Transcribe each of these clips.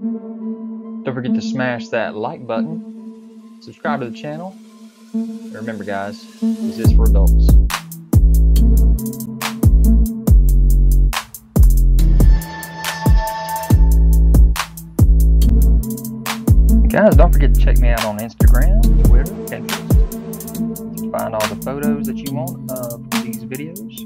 Don't forget to smash that like button, subscribe to the channel, and remember guys, this is for adults. Guys, don't forget to check me out on Instagram, Twitter, Pinterest to find all the photos that you want of these videos.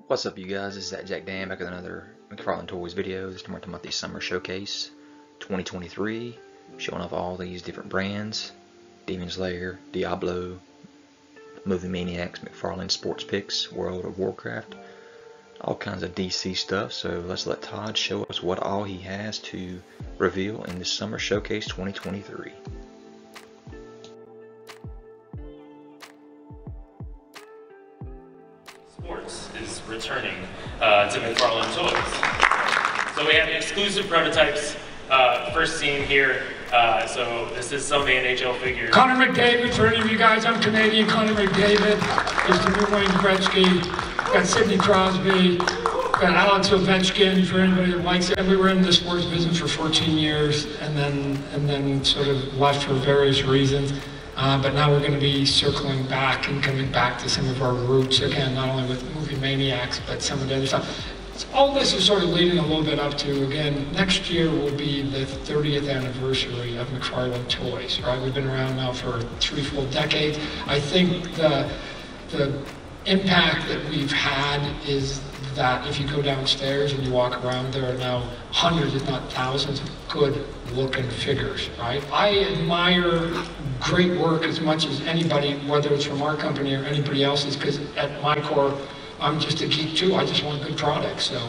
What's up, you guys? This is ZacJacDan back with another McFarlane Toys video. This time we're talking about the Summer Showcase 2023, showing off all these different brands: Demon Slayer, Diablo, Movie Maniacs, McFarlane Sportspicks, World of Warcraft, all kinds of DC stuff. So let's let Todd show us what all he has to reveal in the Summer Showcase 2023. Sports is returning to McFarlane Toys. So we have exclusive prototypes. First seen here. So this is some of the NHL figures. Connor McDavid, for any of you guys, I'm Canadian. Connor McDavid is the new Wayne Gretzky. Got Sidney Crosby. Got Alex Ovechkin, for anybody that likes it. We were in the sports business for 14 years, and then sort of left for various reasons. But now we're going to be circling back and coming back to some of our roots again, not only with Movie Maniacs, but some of the other stuff. So all this is sort of leading a little bit up to, again, next year will be the 30th anniversary of McFarlane Toys, right? We've been around now for 3 full decades. I think the impact that we've had is that if you go downstairs and you walk around, there are now hundreds, if not thousands, of good-looking figures, right? I admire great work as much as anybody, whether it's from our company or anybody else's, because at my core, I'm just a geek too. I just want good products. So,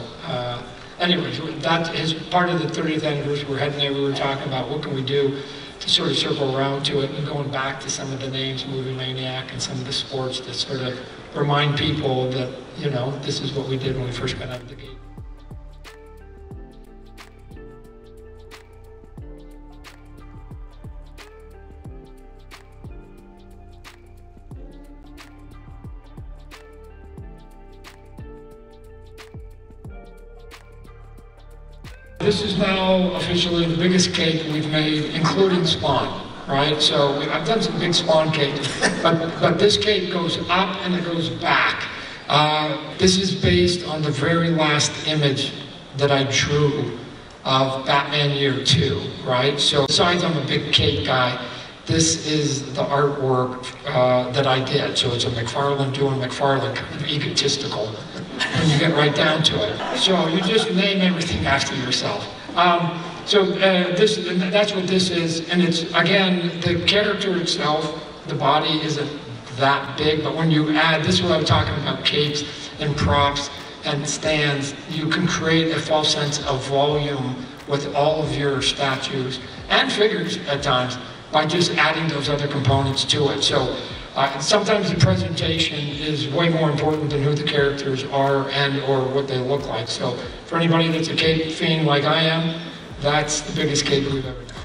anyways, that is part of the 30th anniversary. We're heading there. We were talking about what can we do to sort of circle around to it, and going back to some of the names, Movie Maniac, and some of the sports that sort of remind people that, you know, this is what we did when we first got out of the gate. This is now officially the biggest cake we've made, including Spawn, right? So I've done some big Spawn cakes, but this cake goes up and it goes back. This is based on the very last image that I drew of Batman Year 2, right? So besides I'm a big cake guy, this is the artwork that I did. So it's a McFarlane doing McFarlane, kind of egotistical when you get right down to it. So you just name everything after yourself. That's what this is. And it's, again, the character itself, the body isn't that big, but when you add, this is what I'm talking about, cakes and props and stands, you can create a false sense of volume with all of your statues and figures at times by just adding those other components to it. So sometimes the presentation is way more important than who the characters are and or what they look like. So for anybody that's a cake fiend like I am, that's the biggest cake we've ever done.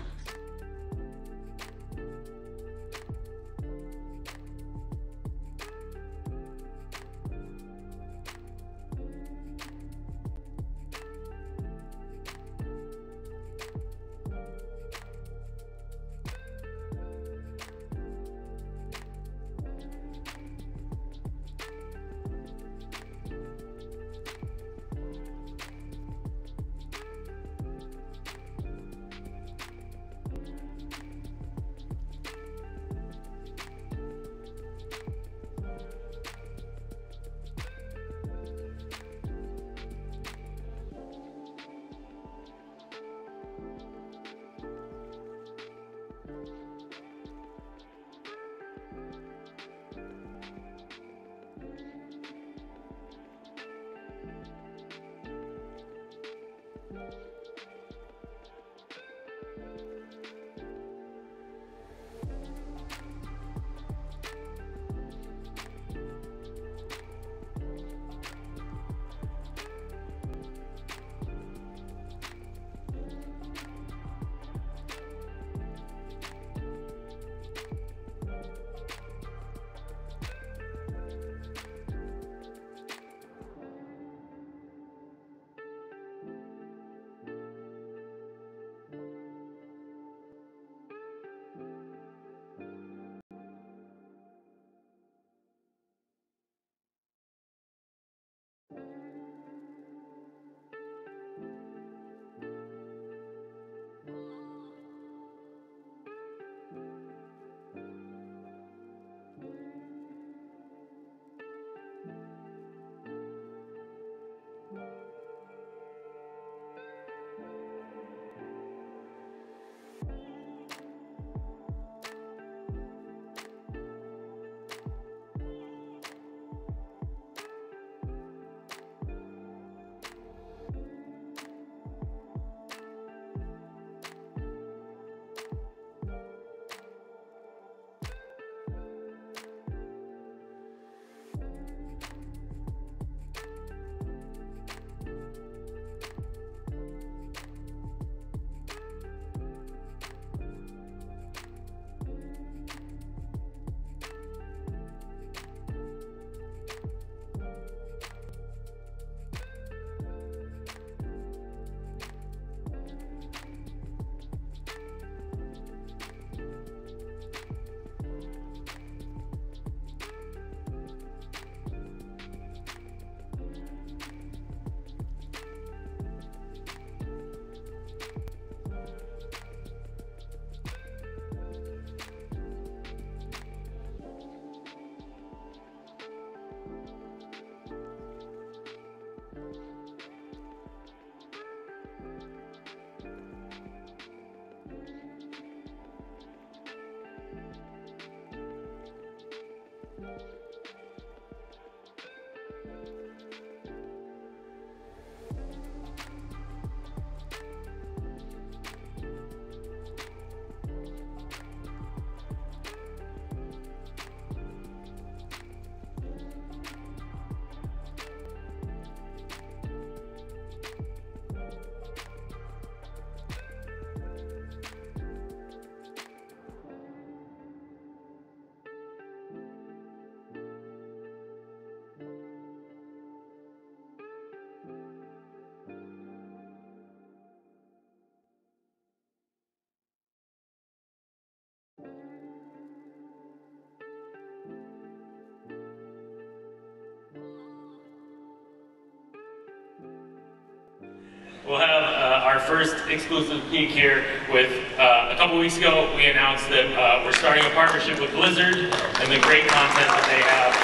first exclusive peek here with, a couple weeks ago, we announced that we're starting a partnership with Blizzard and the great content that they have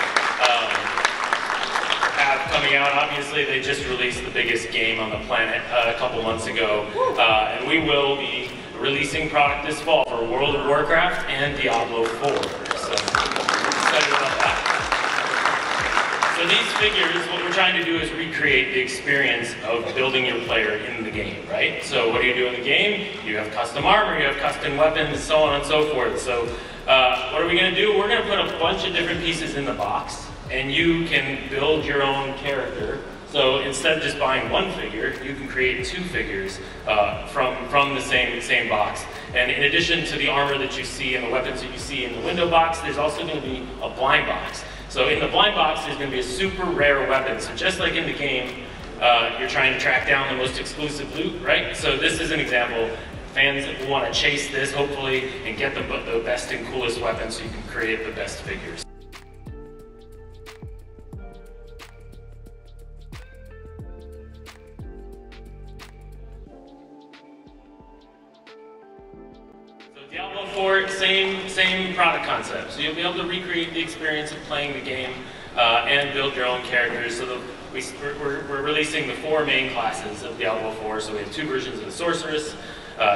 coming out. Obviously, they just released the biggest game on the planet a couple months ago, and we will be releasing product this fall for World of Warcraft and Diablo 4. So, excited about that. So these figures, what we're trying to do is recreate the experience of building your player in the game, right? So what do you do in the game? You have custom armor, you have custom weapons, so on and so forth. So what are we going to do? We're going to put a bunch of different pieces in the box, and you can build your own character. So instead of just buying one figure, you can create two figures from the same box. And in addition to the armor that you see and the weapons that you see in the window box, there's also going to be a blind box. So in the blind box, there's going to be a super rare weapon. So just like in the game, you're trying to track down the most exclusive loot, right? So this is an example. Fans want to chase this, hopefully, and get the best and coolest weapons so you can create the best figures. Diablo 4, same product concept. So you'll be able to recreate the experience of playing the game and build your own characters. So we're releasing the 4 main classes of Diablo 4. So we have 2 versions of the Sorceress,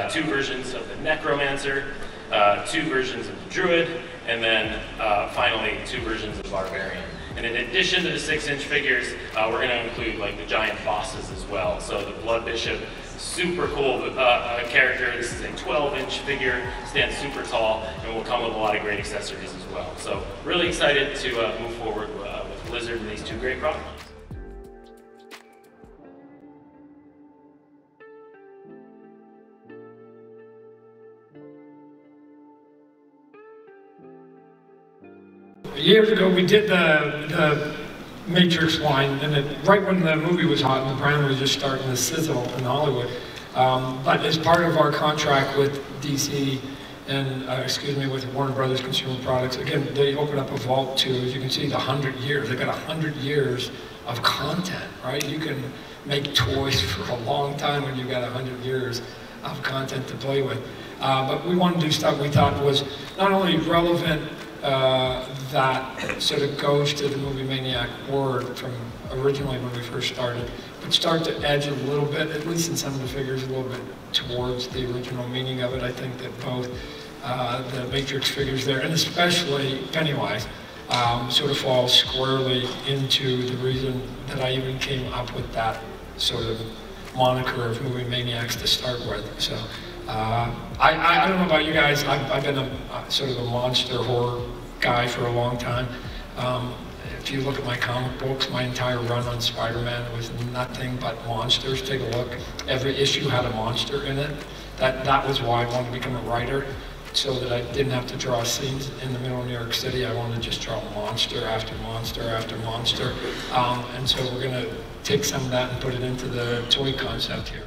2 versions of the Necromancer, 2 versions of the Druid, and then finally 2 versions of Barbarian. And in addition to the 6-inch figures, we're going to include like the giant bosses as well. So the Blood Bishop, super cool character. This is a 12-inch figure, stands super tall, and will come with a lot of great accessories as well. So really excited to move forward with Blizzard and these 2 great product lines. Years ago, we did the Matrix line, and right when the movie was hot and the brand was just starting to sizzle in Hollywood. But as part of our contract with DC and, with Warner Brothers Consumer Products, again, they opened up a vault to, as you can see, the 100 years. They've got 100 years of content, right? You can make toys for a long time when you've got 100 years of content to play with. But we wanted to do stuff we thought was not only relevant that sort of goes to the movie Maniac word from originally when we first started, but start to edge a little bit, at least in some of the figures, a little bit towards the original meaning of it. I think that both the Matrix figures there, and especially Pennywise, sort of falls squarely into the reason that I even came up with that sort of moniker of movie Maniacs to start with. So I don't know about you guys, I've been a sort of a monster horror guy for a long time. If you look at my comic books, my entire run on Spider-Man was nothing but monsters. Take a look. Every issue had a monster in it. That was why I wanted to become a writer, so that I didn't have to draw scenes in the middle of New York City. I wanted to just draw monster after monster after monster. And so we're going to take some of that and put it into the toy concept here.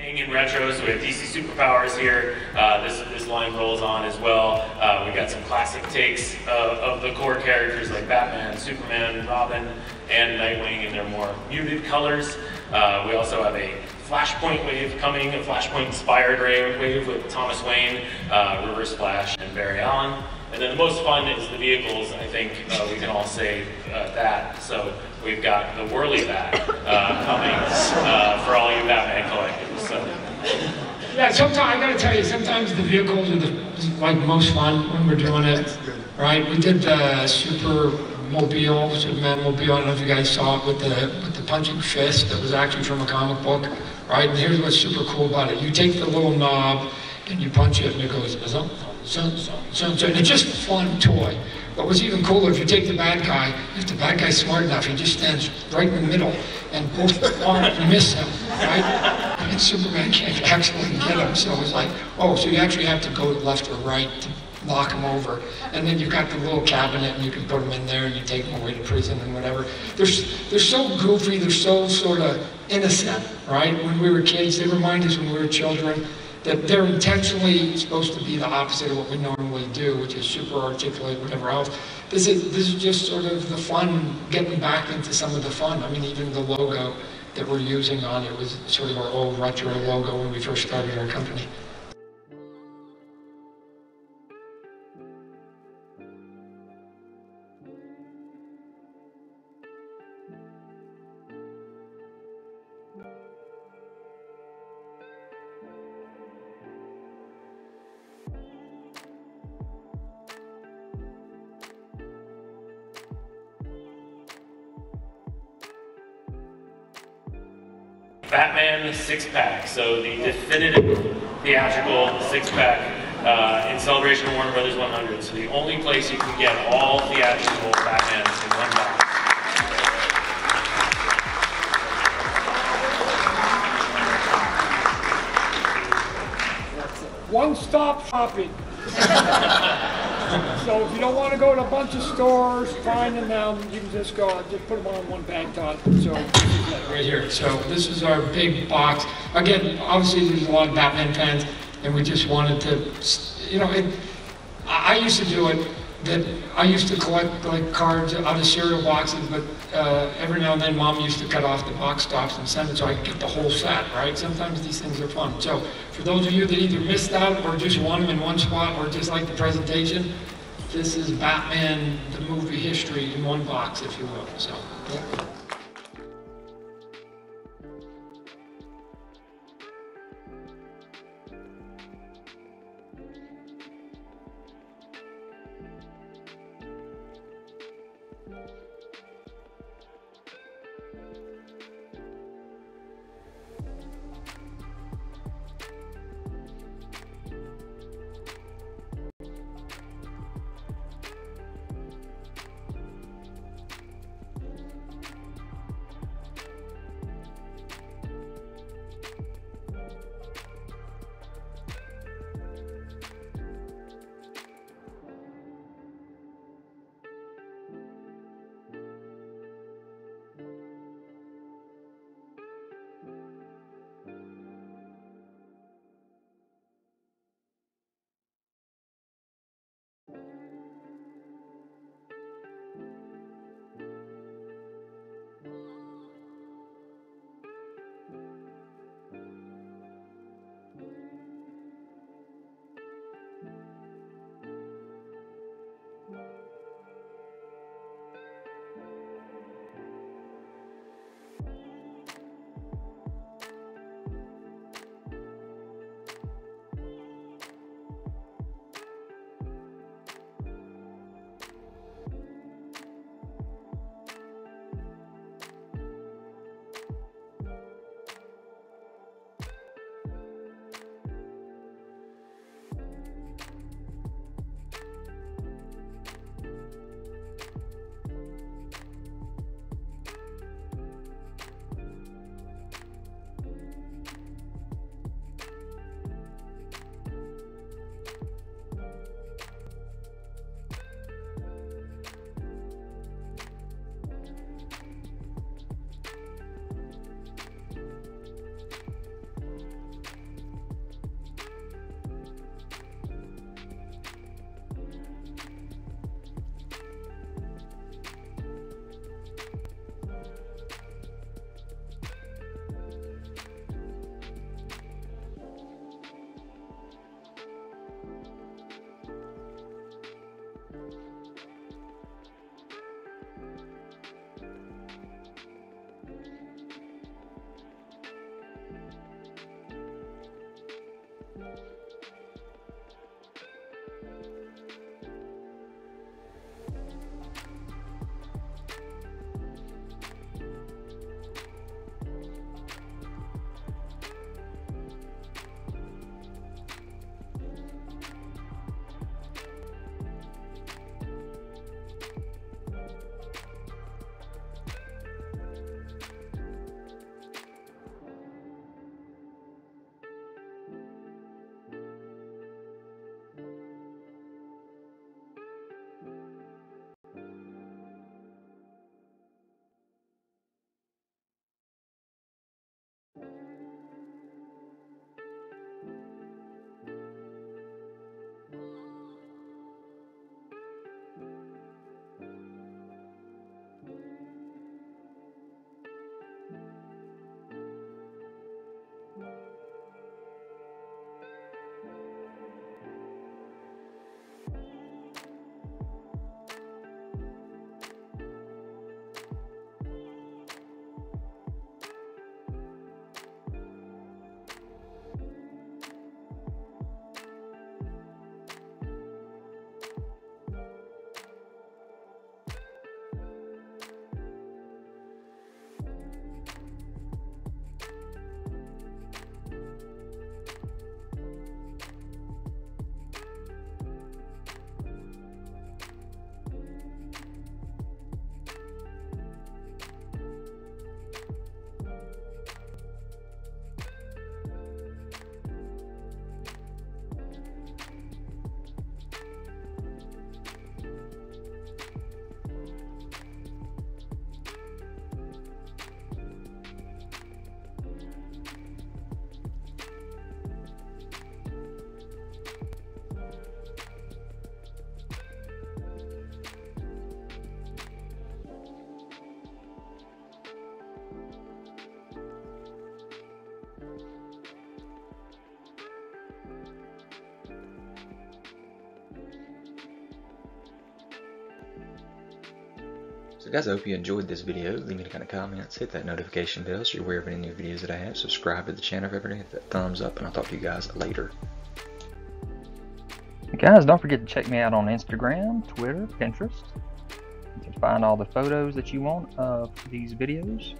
Staying in retro, so we have DC Superpowers here. This line rolls on as well. We've got some classic takes of the core characters like Batman, Superman, Robin, and Nightwing in their more muted colors. We also have a Flashpoint wave coming, a Flashpoint-inspired wave with Thomas Wayne, Reverse Flash, and Barry Allen. And then the most fun is the vehicles. I think we can all say that. So we've got the Whirly Bat coming for all you Batman collectors. So. Yeah, sometimes I gotta tell you, sometimes the vehicles are the most fun when we're doing it. Right? We did the Superman Mobile. I don't know if you guys saw it with the punching fist that was actually from a comic book. Right? And here's what's super cool about it. You take the little knob and you punch it and it goes, and it's just a fun toy. But what's even cooler, if you take the bad guy, if the bad guy's smart enough, he just stands right in the middle and both arms miss him, right? And Superman can't actually get him, so it's like, oh, so you actually have to go left or right to knock him over. And then you've got the little cabinet and you can put them in there and you take them away to prison and whatever. They're so goofy, they're so sort of innocent, right? When we were kids, they remind us when we were children that they're intentionally supposed to be the opposite of what we normally do, which is super articulate, whatever else. This is just sort of the fun, getting back into some of the fun. I mean, even the logo that we're using on it was sort of our old retro logo when we first started our company. Batman 6-pack, so the definitive theatrical 6-pack in celebration of Warner Brothers 100. So the only place you can get all theatrical Batmans in one box. One-stop shopping. So if you don't want to go to a bunch of stores, finding them, you can just put them all in one bag, Todd. So right here. So this is our big box. Again, obviously there's a lot of Batman fans, and we just wanted to, I used to do it. That I used to collect like cards out of cereal boxes, but every now and then Mom used to cut off the box tops and send it so I could get the whole set, right? Sometimes these things are fun. So for those of you that either missed out or just want them in one spot or just like the presentation, this is Batman, the movie history in one box, if you will. So, yeah. So guys, I hope you enjoyed this video. Leave me any kind of comments, hit that notification bell so you're aware of any new videos that I have. Subscribe to the channel if ever, hit that thumbs up, and I'll talk to you guys later. Guys, don't forget to check me out on Instagram, Twitter, Pinterest. You can find all the photos that you want of these videos.